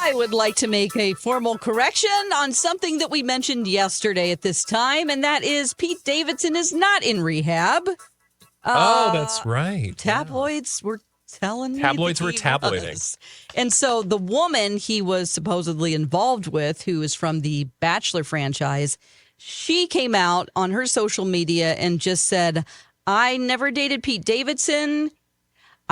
I would like to make a formal correction on something that we mentioned yesterday at this time, and that is Pete Davidson is not in rehab. That's right. Tabloids were telling me Tabloids that were he tabloiding. was. And so the woman he was supposedly involved with, who is from the Bachelor franchise, she came out on her social media and just said, I never dated Pete Davidson.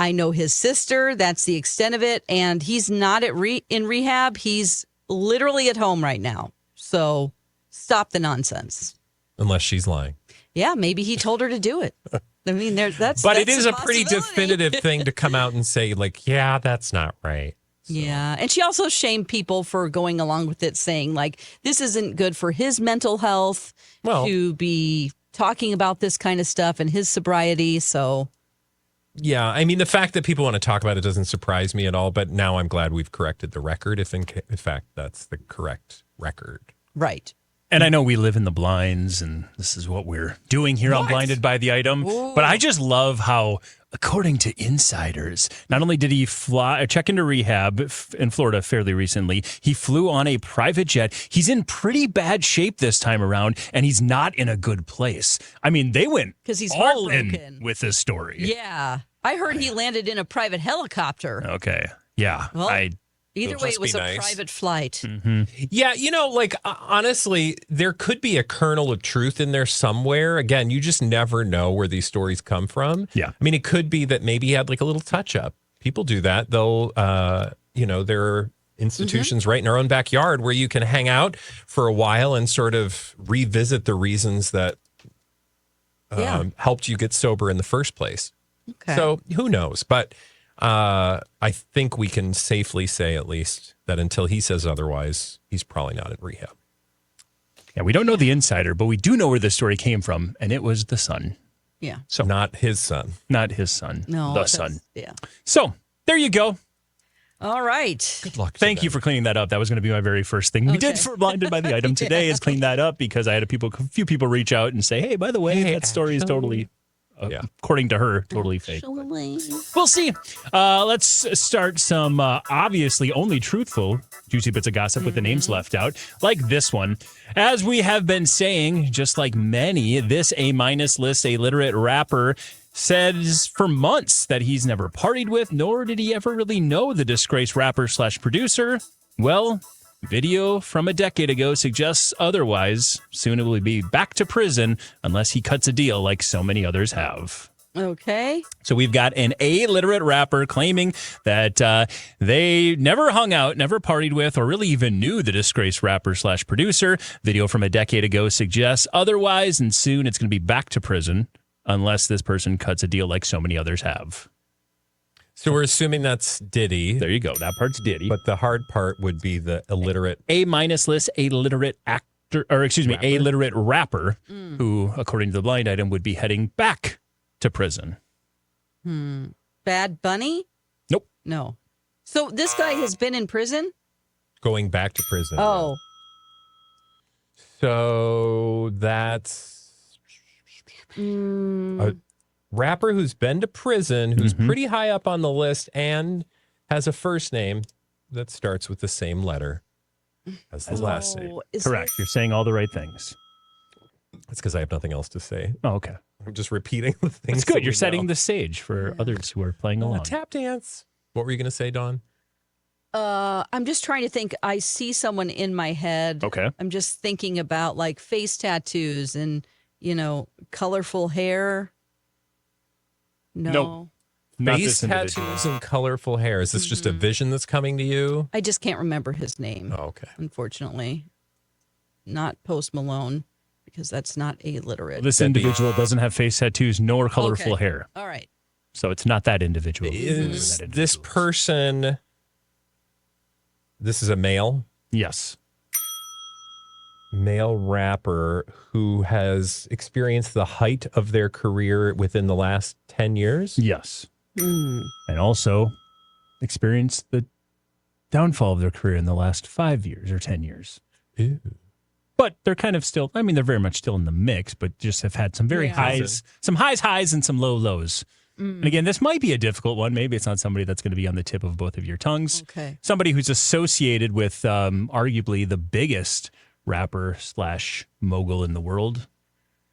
I know his sister. That's the extent of it. And he's not in rehab. He's literally at home right now. So stop the nonsense. Unless she's lying. Yeah, maybe he told her to do it. I mean, that's it is a a pretty definitive thing to come out and say, like, yeah, that's not right. So. Yeah. And she also shamed people for going along with it, saying, like, this isn't good for his mental health to be talking about this kind of stuff and his sobriety. So. Yeah, I mean, the fact that people want to talk about it doesn't surprise me at all, but now I'm glad we've corrected the record, if in fact that's the correct record. Right. And I know we live in the blinds, and this is what we're doing here on Blinded by the Item, but I just love how, according to insiders, not only did he check into rehab in Florida fairly recently, he flew on a private jet. He's in pretty bad shape this time around, and he's not in a good place. I mean, they went he's all in with this story. Yeah. I heard he landed in a private helicopter. Okay. Yeah. Well, either way, it was a private flight. Mm-hmm. Yeah, honestly, there could be a kernel of truth in there somewhere. Again, you just never know where these stories come from. Yeah. I mean, it could be that maybe he had like a little touch up. People do that. They'll, there are institutions right in our own backyard where you can hang out for a while and sort of revisit the reasons that helped you get sober in the first place. Okay. So who knows? But I think we can safely say at least that until he says otherwise, he's probably not in rehab. Yeah, we don't know the insider, but we do know where the story came from, and it was the son. Yeah. So not his son. Not his son. No. The son. Yeah. So there you go. All right. Good luck. Thank you for cleaning that up. That was going to be my very first thing we did for Blinded by the Item today is clean that up because I had a few people reach out and say, hey, by the way, that story is totally... according to her, totally fake. We'll see. Let's start some obviously only truthful juicy bits of gossip with the names left out, like this one. As we have been saying, just like many, this A-list illiterate rapper says for months that he's never partied with, nor did he ever really know the disgraced rapper/producer. Well, video from a decade ago suggests otherwise. Soon it will be back to prison unless he cuts a deal like so many others have. Okay. So we've got an illiterate rapper claiming that they never hung out, never partied with, or really even knew the disgraced rapper/producer. Video from a decade ago suggests otherwise, and soon it's going to be back to prison unless this person cuts a deal like so many others have. So we're assuming that's Diddy. There you go. That part's Diddy. But the hard part would be the illiterate. A-list illiterate actor, or excuse me, illiterate rapper, who, according to the blind item, would be heading back to prison. Bad Bunny? Nope. No. So this guy has been in prison? Going back to prison. Oh. So that's a rapper who's been to prison, who's pretty high up on the list, and has a first name that starts with the same letter as the last name. Correct. You're saying all the right things. That's because I have nothing else to say. Oh, okay. I'm just repeating the things. That's good. You're setting the stage for others who are playing along. Tap dance. What were you going to say, Dawn? I'm just trying to think. I see someone in my head. Okay. I'm just thinking about like face tattoos and, colorful hair. No. Nope. Face tattoos and colorful hair. Is this just a vision that's coming to you? I just can't remember his name. Oh, okay. Unfortunately. Not Post Malone, because that's not illiterate. This individual doesn't have face tattoos nor colorful hair. All right. So it's not that individual. Is this person, this is a male? Yes. Male rapper who has experienced the height of their career within the last 10 years? Yes. And also experienced the downfall of their career in the last 5 years or 10 years. Ew. But they're kind of still, they're very much still in the mix, but just have had some very highs, some highs and some lows. And again, this might be a difficult one. Maybe it's not somebody that's going to be on the tip of both of your tongues. Okay. Somebody who's associated with arguably the biggest rapper / mogul in the world.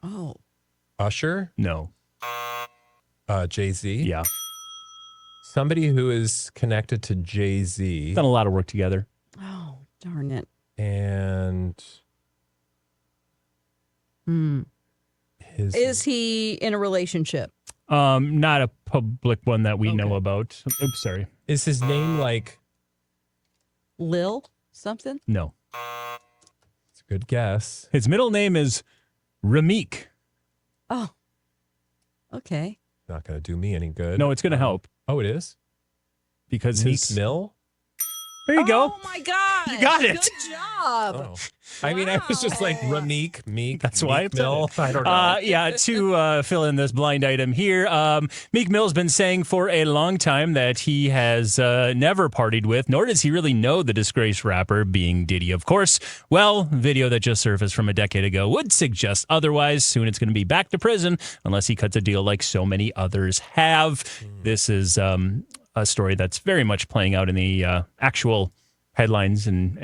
Oh. Usher? No. Jay-Z? Yeah. Somebody who is connected to Jay-Z. Done a lot of work together. Oh, darn it. And Is he in a relationship? Not a public one that we know about. Oops, sorry. Is his name like... Lil something? No. It's a good guess. His middle name is Ramik. Oh. Okay. Not going to do me any good. No, it's going to help. Oh, it is? Because Meek Mill? There you go. Oh, my God. You got it. Good job. Oh. I mean, I was just like Meek. That's why Meek I said Mill. it. I don't know. To fill in this blind item here, Meek Mill's been saying for a long time that he has never partied with, nor does he really know the disgraced rapper, being Diddy, of course. Well, video that just surfaced from a decade ago would suggest otherwise. Soon it's going to be back to prison unless he cuts a deal like so many others have. This is a story that's very much playing out in the actual headlines and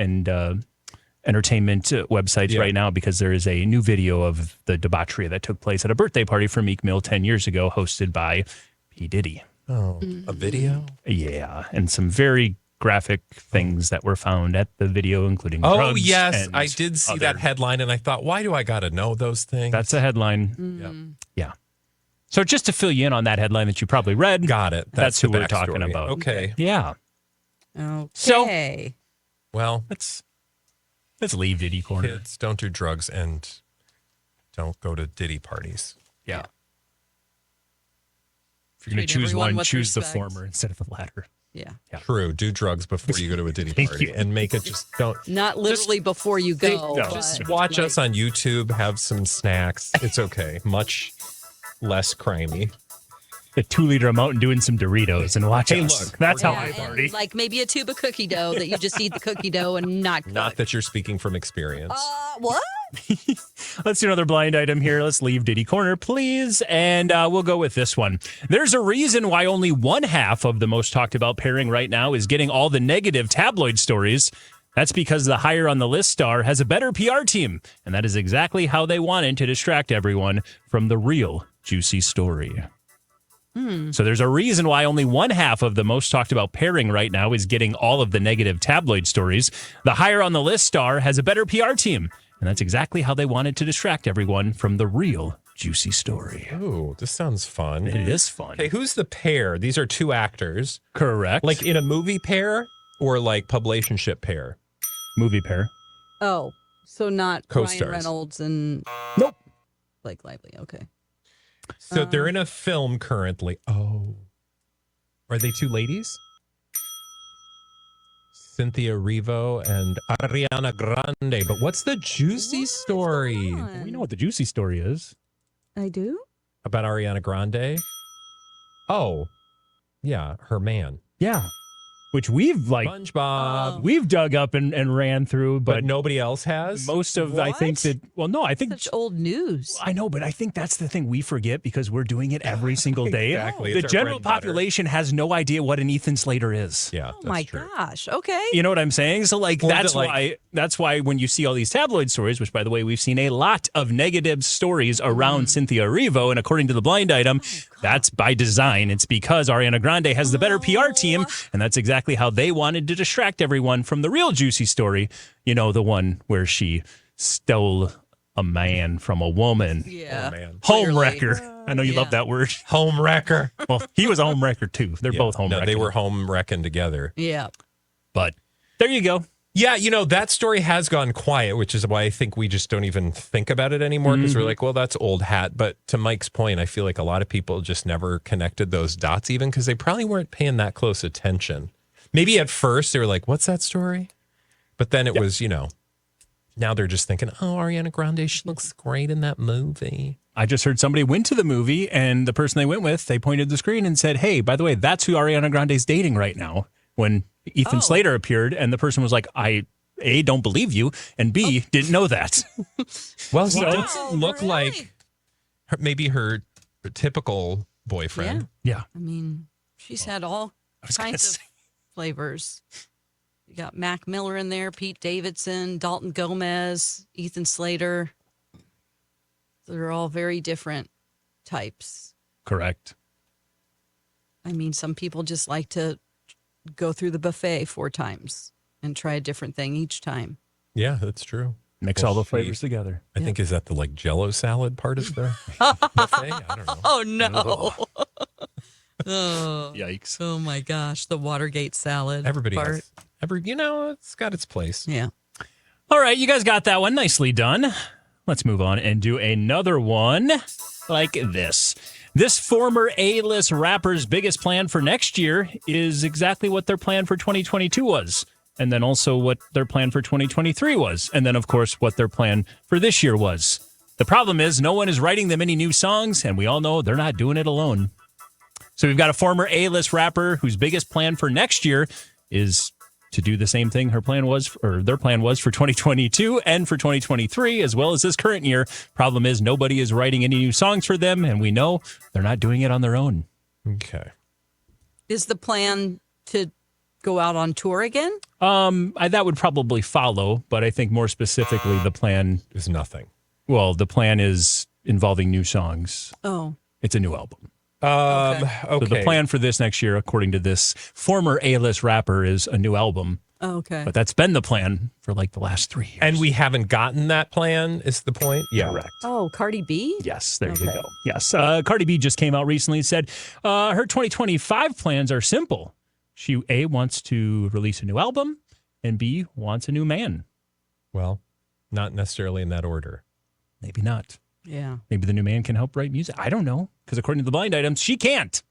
entertainment websites right now, because there is a new video of the debauchery that took place at a birthday party for Meek Mill 10 years ago, hosted by P. Diddy. Oh, a video? Yeah, and some very graphic things that were found at the video, including drugs. Oh, yes. and I did see that headline, and I thought, why do I got to know those things? That's a headline. Yeah. So just to fill you in on that headline that you probably read. Got it. That's who the we're talking backstory. about. Okay. Yeah. Okay. So- Well, Let's leave Diddy corner. kids, don't do drugs and don't go to Diddy parties. Yeah. If you're going to Treat choose everyone one, with choose the respect. former instead of the latter. Yeah. True. Do drugs before you go to a Diddy Thank party you. and make it just don't. Not literally before you go. no. but Just watch us on YouTube, have some snacks. It's okay. Much less crimey. A 2-liter of Mountain Dew and some Doritos and watch Hey, us. look, That's how Yeah, I and party. like maybe a tube of cookie dough that you just eat the cookie dough and not cook. Not that you're speaking from experience. What? Let's do another blind item here. Let's leave Diddy corner, please. And we'll go with this one. There's a reason why only one half of the most talked about pairing right now is getting all the negative tabloid stories. That's because the higher on the list star has a better PR team. And that is exactly how they wanted to distract everyone from the real juicy story. So there's a reason why only one half of the most talked about pairing right now is getting all of the negative tabloid stories. The higher on the list star has a better PR team. And that's exactly how they wanted to distract everyone from the real juicy story. Oh, this sounds fun. It is fun. Okay, who's the pair? These are two actors. Correct. Like in a movie pair or like publicationship pair? Movie pair. Oh, so not Co-stars. Ryan Reynolds and Nope. Blake Lively. Okay. So they're in a film currently. Oh. Are they two ladies? Cynthia Erivo and Ariana Grande. But what's the juicy story We know what the juicy story is. I do? about Ariana Grande? Oh, yeah, her man. Yeah. Which we've SpongeBob. we've dug up and ran through, But but nobody else has? most of I think What? that I think Such old news. I know, but I think that's the thing we forget because we're doing it every single day. Exactly. The It's our general bread and butter. population has no idea what an Ethan Slater is. Yeah, Oh that's my true. gosh. Okay. You know what I'm saying? So like Well, that's but, like- why when you see all these tabloid stories, which by the way we've seen a lot of negative stories around Cynthia Erivo, and according to the blind item, that's by design. It's because Ariana Grande has the better PR team, and that's exactly how they wanted to distract everyone from the real juicy story. You know, the one where she stole a man from a woman. Yeah. Oh, man. Home Clearly. wrecker. I know you love that word. Home wrecker. Well, he was a home wrecker too. They're both home No, wrecking. they were home wrecking together. Yeah. But there you go. Yeah, you know, that story has gone quiet, which is why I think we just don't even think about it anymore because we're like, well, that's old hat. But to Mike's point, I feel like a lot of people just never connected those dots even because they probably weren't paying that close attention. Maybe at first they were like, what's that story? But then it was, you know, now they're just thinking, oh, Ariana Grande, she looks great in that movie. I just heard somebody went to the movie and the person they went with, they pointed to the screen and said, hey, by the way, that's who Ariana Grande's dating right now. When Ethan Slater appeared and the person was like, I, A, don't believe you, and B, didn't know that. Well, he So- doesn't look really? like maybe her typical boyfriend. Yeah. I mean, she's had all kinds of flavors. You got Mac Miller in there, Pete Davidson, Dalton Gomez, Ethan Slater. They're all very different types. Correct. I mean, some people just like to go through the buffet 4 times and try a different thing each time. Yeah, that's true. Mix all the flavors together. I think, is that the Jell-O salad part of the buffet? I don't know. Oh, no. Oh, yikes. Oh, my gosh. The Watergate salad. Everybody part. has, it's got its place. Yeah. All right, you guys got that one. Nicely done. Let's move on and do another one like this. This former A-list rapper's biggest plan for next year is exactly what their plan for 2022 was. And then also what their plan for 2023 was. And then, of course, what their plan for this year was. The problem is no one is writing them any new songs, and we all know they're not doing it alone. So we've got a former A-list rapper whose biggest plan for next year is to do the same thing their plan was for 2022 and for 2023, as well as this current year. Problem is nobody is writing any new songs for them, and we know they're not doing it on their own. Okay. Is the plan to go out on tour again? That would probably follow, but I think more specifically the plan is nothing. Well, the plan is involving new songs. Oh. It's a new album. Okay. So the plan for this next year, according to this former A-list rapper, is a new album. Okay. But that's been the plan for the last 3 years. And we haven't gotten that plan, is the point? Yeah. Correct. Oh, Cardi B? Yes, there you go. Yes. Cardi B just came out recently and said her 2025 plans are simple. She, A, wants to release a new album, and B, wants a new man. Well, not necessarily in that order. Maybe not. Yeah. Maybe the new man can help write music. I don't know. Because according to the blind items, she can't.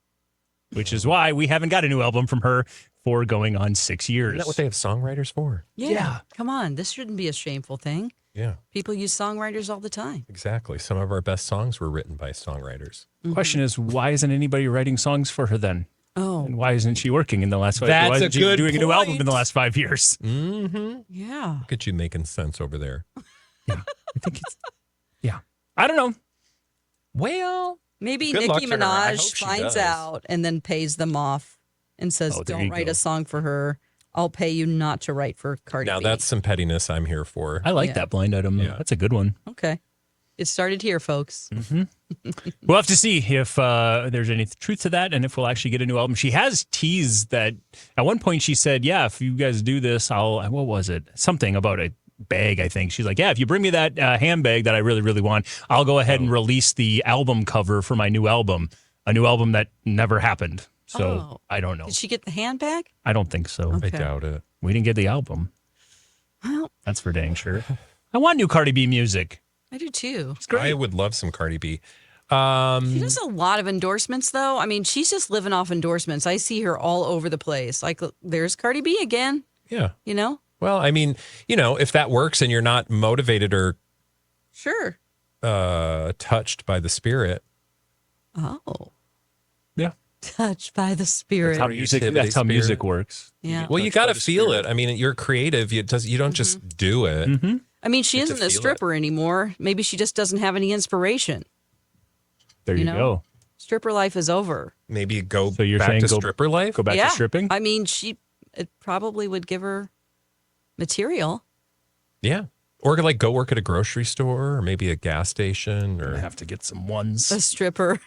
Which is why we haven't got a new album from her for going on 6 years. Isn't that what they have songwriters for? Yeah. Come on. This shouldn't be a shameful thing. Yeah. People use songwriters all the time. Exactly. Some of our best songs were written by songwriters. The question is, why isn't anybody writing songs for her then? Oh. And why isn't she working in the last 5 years? That's Why isn't a she good doing a new album point. in the last 5 years? Mm-hmm. Yeah. Look at you making sense over there. Yeah. I think it's, yeah. I don't know. Well, maybe good luck Nicki to her. I hope Minaj she finds does. out and then pays them off and says, Oh, there don't you write go. a song for her. I'll pay you not to write for Cardi Now B. that's some pettiness I'm here for. I like Yeah. that blind item. Yeah. That's a good one. Okay. It started here, folks. We'll have to see if there's any truth to that and if we'll actually get a new album. She has teased that at one point she said, yeah, if you guys do this, what was it? Something about a bag, I think. She's like, yeah, if you bring me that handbag that I really, really want, I'll go ahead and release the album cover for my new album, a new album that never happened. So I don't know. Did she get the handbag? I don't think so. Okay. I doubt it. We didn't get the album. Well, That's for dang sure. I want new Cardi B music. I do too. It's great. I would love some Cardi B. She does a lot of endorsements, though. I mean, she's just living off endorsements. I see her all over the place. Like, there's Cardi B again, Yeah. you know? Well, I mean, if that works and you're not motivated or Sure. touched by the spirit. Oh. Yeah. Touched by the spirit. That's how music works. Yeah. Well, you got to feel it. I mean, you're creative. You don't just do it. Mm-hmm. I mean, she Get to isn't a feel stripper anymore. Maybe she just doesn't have any inspiration. There you know? go. Stripper life is over. Maybe go So you're back saying to go- stripper life. Go back yeah. to stripping? I mean, it probably would give her material. Yeah. Or like go work at a grocery store or maybe a gas station I or have to get some ones. A stripper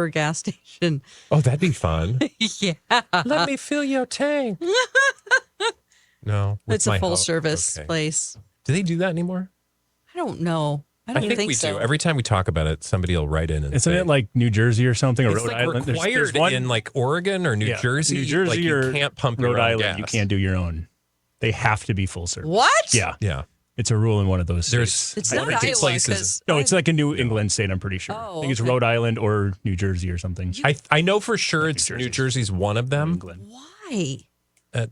gas station. oh, that'd be fun. Yeah. Let me fill your tank. No, with It's a my full help. service Okay. place. Do they do that anymore? I don't know. I I don't think we so. do. Every time we talk about it, somebody will write in and Isn't say, it like New Jersey or something? Or it's Rhode like Island? required one in like Oregon or New yeah, Jersey. New Jersey like you or can't pump Rhode your own Island. gas. You can't do your own. They have to be full service. What? Yeah. Yeah. It's a rule in one of those There's states. It's I not think Iowa. places. 'Cause No, it's like a New England state, I'm pretty sure. Oh, I think it's okay. Rhode Island or New Jersey or something. I know for sure it's Jersey's. New Jersey's one of them, England. Why?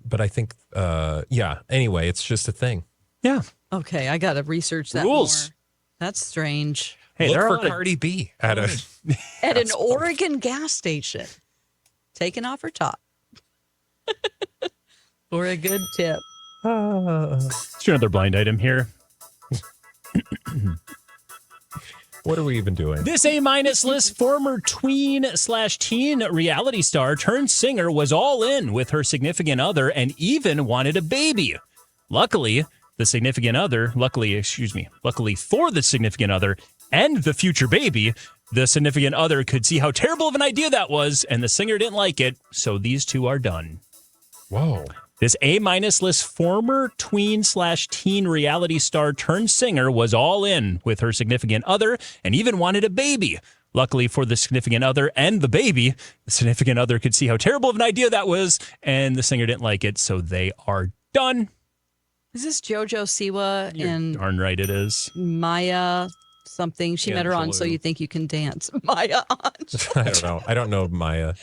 but I think yeah. Anyway, it's just a thing. Yeah. Okay, I got to research that Rules. more. That's strange. Hey, Look there are a for lot of- Cardi B at a At an Oregon gas station. Taking off her top. For a good tip. Let's do another blind item here. What are we even doing? This A-minus list former tween/teen reality star turned singer was all in with her significant other and even wanted a baby. Luckily for the significant other and the future baby, the significant other could see how terrible of an idea that was, and the singer didn't like it, so these two are done. Whoa. This A-minus list former tween/teen reality star turned singer was all in with her significant other and even wanted a baby. Luckily for the significant other and the baby, the significant other could see how terrible of an idea that was, and the singer didn't like it, so they are done. Is this JoJo Siwa and Darn right it is. Maya something? She met her on So You Think You Can Dance. Maya Angelou. I don't know. I don't know Maya.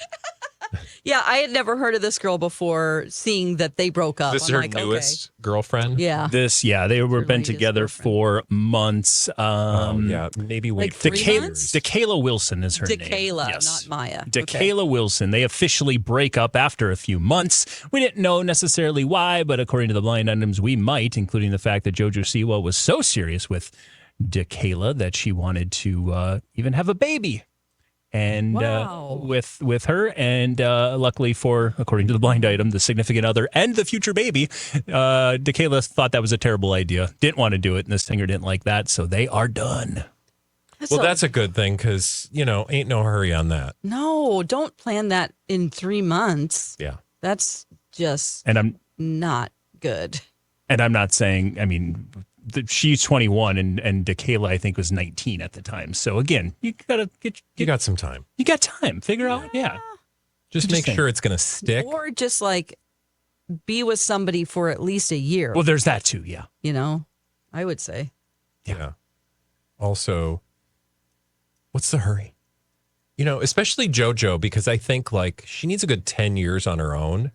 Yeah, I had never heard of this girl before, seeing that they broke up. This is I'm her like, newest girlfriend? Yeah. They were been together for months. Maybe wait like for 3 months? Dakayla Wilson is her name. Dakayla, Yes. not Maya. Dakayla Wilson. They officially break up after a few months. We didn't know necessarily why, but according to the blind items, we might, including the fact that JoJo Siwa was so serious with Dakayla that she wanted to even have a baby. And Wow. with her, and luckily for, according to the blind item, the significant other and the future baby, Dakayla thought that was a terrible idea. Didn't want to do it, and the singer didn't like that, so they are done. That's a good thing because, ain't no hurry on that. No, don't plan that in 3 months. Yeah. That's just And I'm not good. not saying, I mean, she's 21 and Dakayla, I think, was 19 at the time. So again, you gotta You got some time. you got time. Figure out, Just make sure it's going to stick. Or just like be with somebody for at least a year. Well, there's that too, yeah. I would say. Yeah. Also, what's the hurry? Especially JoJo, because I think she needs a good 10 years on her own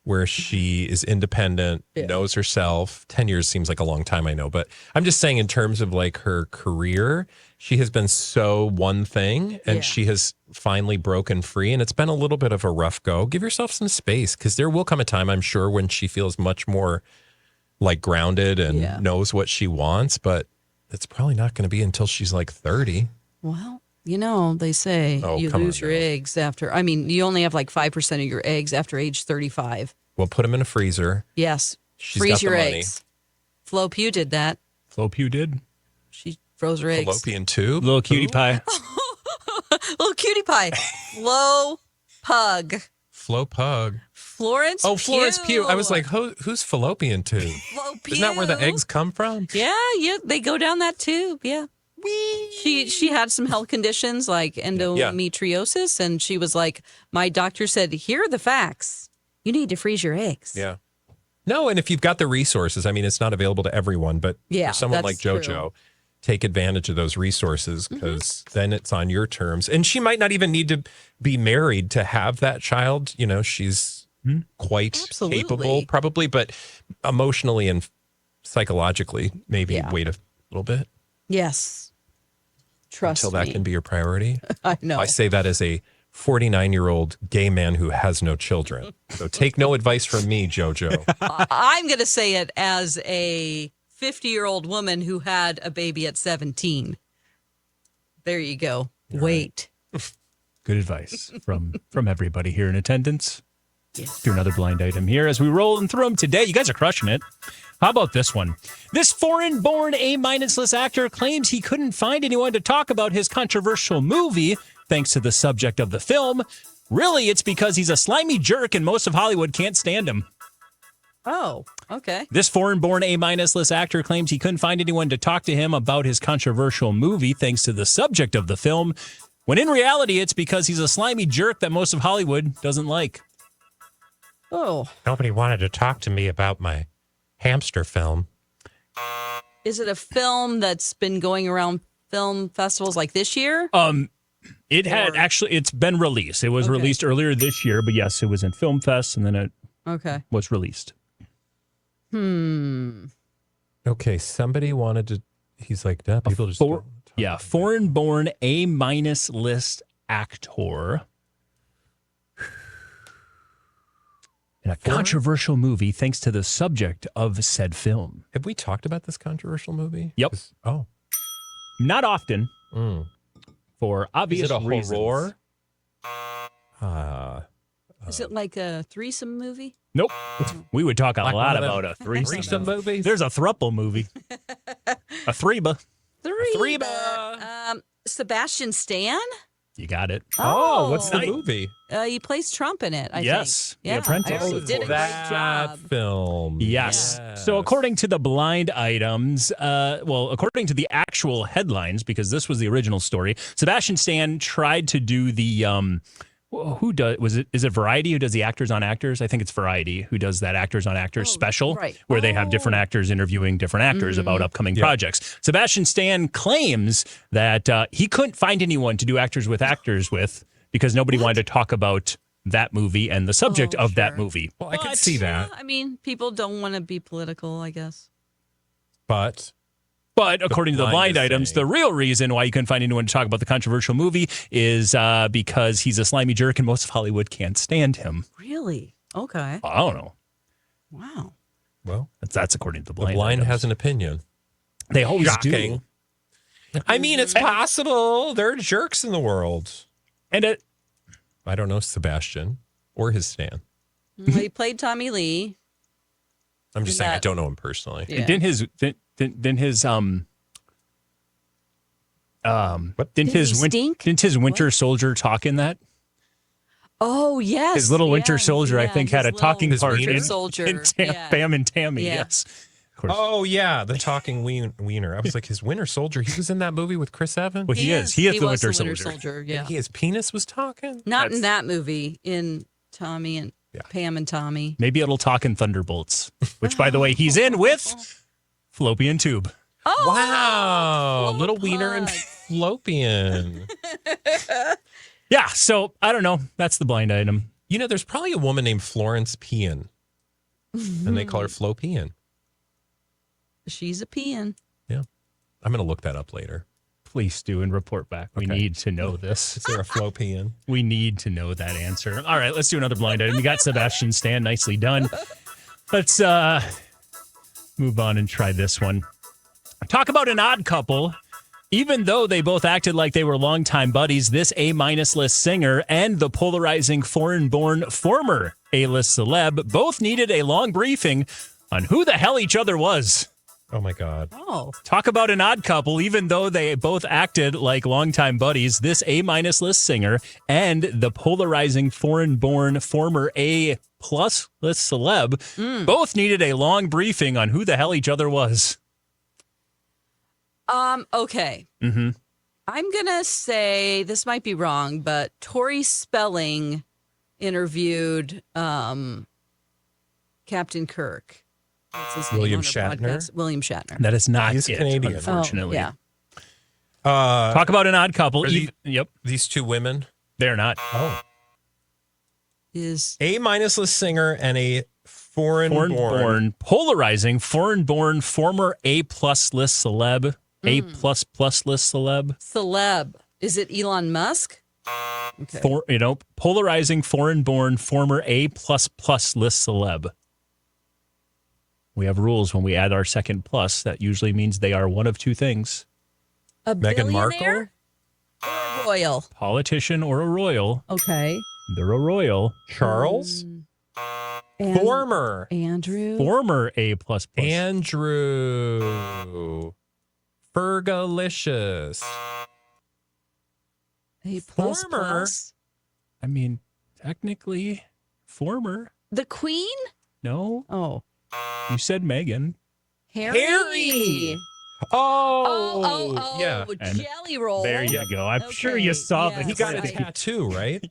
where she is independent, knows herself. 10 years seems like a long time, I know. But I'm just saying in terms of her career, she has been so one thing and she has finally broken free. And it's been a little bit of a rough go. Give yourself some space because there will come a time, I'm sure, when she feels much more grounded and knows what she wants. But it's probably not going to be until she's 30. Well, they say you lose your eggs after, you only have 5% of your eggs after age 35. Well, put them in a freezer. Yes. She's Freeze got the your money. eggs. Flo Pugh did that. Flo Pugh did. She froze her eggs. Fallopian tube? Little cutie pie. Little cutie pie. Flo Pug. Flo Pug. Florence Pugh. Florence Pugh. I was like, who's fallopian tube? Flo Pugh. Isn't that where the eggs come from? Yeah, they go down that tube. Yeah. She had some health conditions like endometriosis, and she was like, my doctor said, here are the facts. You need to freeze your eggs. Yeah. No, and if you've got the resources, it's not available to everyone, but for someone like JoJo, true. take advantage of those resources because then it's on your terms. And she might not even need to be married to have that child. She's quite capable probably, but emotionally and psychologically, maybe wait a little bit. Yes. Trust until that me. can be your priority. I know. I say that as a 49-year-old gay man who has no children. So take no advice from me, JoJo. I'm going to say it as a 50-year-old woman who had a baby at 17. There you go. All Wait. Right. Good advice from everybody here in attendance. Yes. Do another blind item here as we roll through them today. You guys are crushing it. How about this one? This foreign-born A-list actor claims he couldn't find anyone to talk about his controversial movie, thanks to the subject of the film. Really, it's because he's a slimy jerk and most of Hollywood can't stand him. Oh, okay. This foreign-born A-list actor claims he couldn't find anyone to talk to him about his controversial movie, thanks to the subject of the film, when in reality, it's because he's a slimy jerk that most of Hollywood doesn't like. Oh. Nobody wanted to talk to me about my hamster film. Is it a film that's been going around film festivals like this year? It's been released. It was released earlier this year, but yes, it was in Film Fest and then it was released. Okay, somebody wanted to, he's like, that people just don't talk. Foreign-born A-list actor. In a controversial movie, thanks to the subject of said film. Have we talked about this controversial movie? Yep. Oh. Not often, For obvious Is it a reasons. horror? Is it like a threesome movie? Nope. We would talk a Like lot one of them about a threesome threesome movies? There's a thruple movie. A threeba. Sebastian Stan? You got it. Oh, what's the Oh. movie? He plays Trump in it, I Yes, think. The Apprentice. I heard he did a great that job. film. Yes. So according to the blind items, according to the actual headlines, because this was the original story, Sebastian Stan tried to do the is it Variety who does the Actors on Actors? I think it's Variety who does that Actors on Actors special, right. where they have different actors interviewing different actors about upcoming projects. Sebastian Stan claims that he couldn't find anyone to do Actors with Actors with because nobody wanted to talk about that movie and the subject of that movie. Well, I can see that. I mean, people don't want to be political, I guess. But according to the blind items, the real reason why you couldn't find anyone to talk about the controversial movie is because he's a slimy jerk and most of Hollywood can't stand him. Really? Okay. I don't know. Wow. well, That's according to the the blind blind items. has an opinion. They always Shocking. do. I mean, it's possible. There are jerks in the world. And I don't know Sebastian or his Stan. Well, he played Tommy Lee. I'm just saying I don't know him personally. Yeah. didn't his didn't his Winter Soldier talk in that? Oh, yes. His little Winter Soldier, I think, had a talking part Winter in Soldier. Bam and Tammy. Yeah. Yes. Of course. Oh, yeah, the talking wiener. I was like, his Winter Soldier. He was in that movie with Chris Evans. Well, he is. He is the was Winter Soldier. Yeah. His penis was talking. Not in that movie, in Tommy and Pam and Tommy. Maybe it'll talk in Thunderbolts, which, by the way, he's in with Fallopian Tube. Oh, Wow. Little wiener and fallopian. Yeah, so I don't know. That's the blind item. You know, there's probably a woman named Florence Pean, and they call her Flo Pean. she's a peeing. Yeah. I'm going to look that up later. Please do and report back. We need to know this. Is there a Flo Pean? We need to know that answer. All right, let's do another blind item. We got Sebastian Stan. Nicely done. Let's move on and try this one. Talk about an odd couple. Even though they both acted like they were longtime buddies, this A-minus list singer and the polarizing foreign-born former A-list celeb both needed a long briefing on who the hell each other was. Oh, my God. Oh. Talk about an odd couple. Even though they both acted like longtime buddies, this A-minus list singer and the polarizing foreign-born former A-plus list celeb both needed a long briefing on who the hell each other was. Okay. Mm-hmm. I'm going to say, this might be wrong, but Tori Spelling interviewed Captain Kirk. What's his name William on her Shatner? podcast? William Shatner. That is not He's it, Canadian. unfortunately. Oh, yeah. Talk about an odd couple. Yep. These two women. They're not. Oh. Is A-minus list singer and a Foreign-born, polarizing, foreign-born, former A-plus list celeb, A-plus plus list celeb. celeb. Is it Elon Musk? Okay. Polarizing, foreign-born, former A-plus plus list celeb. We have rules when we add our second plus. That usually means they are one of two things. A Meghan Markle? billionaire or a royal? Politician or a royal. Okay. They're a royal. Charles? And Former. Andrew. Former A-plus plus. Andrew. Fergalicious. A plus Former. plus. I mean, technically, former. The Queen? No, Oh. you said Megan. Harry. Oh. Yeah. And Jelly roll. There you go. I'm sure you saw yeah, that. He got a right. tattoo, right?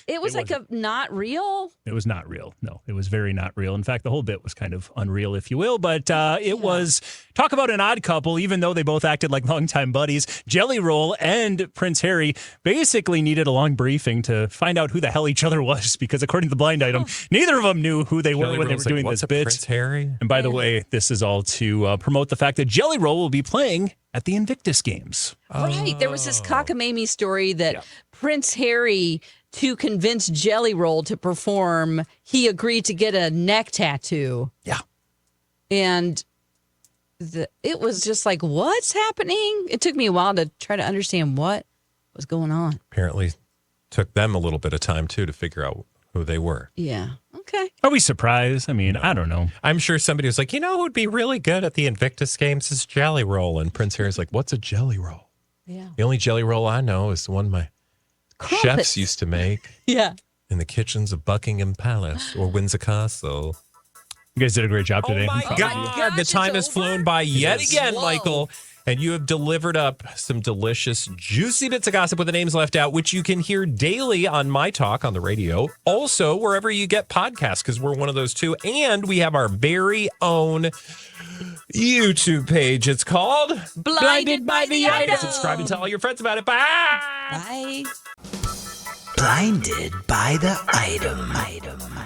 It was like a not real. It was not real. No, it was very not real. In fact, the whole bit was kind of unreal, if you will. But it was talk about an odd couple, even though they both acted like longtime buddies. Jelly Roll and Prince Harry basically needed a long briefing to find out who the hell each other was, because according to the blind item, neither of them knew who they were when they were doing this bit. Prince Harry? And by the way, this is all to promote the fact that Jelly Roll will be playing at the Invictus Games. Right. There was this cockamamie story that Prince Harry, to convince Jelly Roll to perform, he agreed to get a neck tattoo. Yeah. And it was just like, what's happening? It took me a while to try to understand what was going on. Apparently took them a little bit of time, too, to figure out who they were. Yeah. Okay. Are we surprised? I mean, I don't know. I'm sure somebody was like, who would be really good at the Invictus Games is Jelly Roll. And Prince Harry's like, what's a jelly roll? Yeah. The only jelly roll I know is the one my chefs used to make Yeah. in the kitchens of Buckingham Palace or Windsor Castle. You guys did a great job today. Oh, my God. The time has flown by yet again, Michael. And you have delivered up some delicious, juicy bits of gossip with the names left out, which you can hear daily on My Talk on the radio. Also, wherever you get podcasts, because we're one of those too. And we have our very own YouTube page. It's called Blinded by the Item. Subscribe and tell all your friends about it. Bye. Bye. Blinded by the item.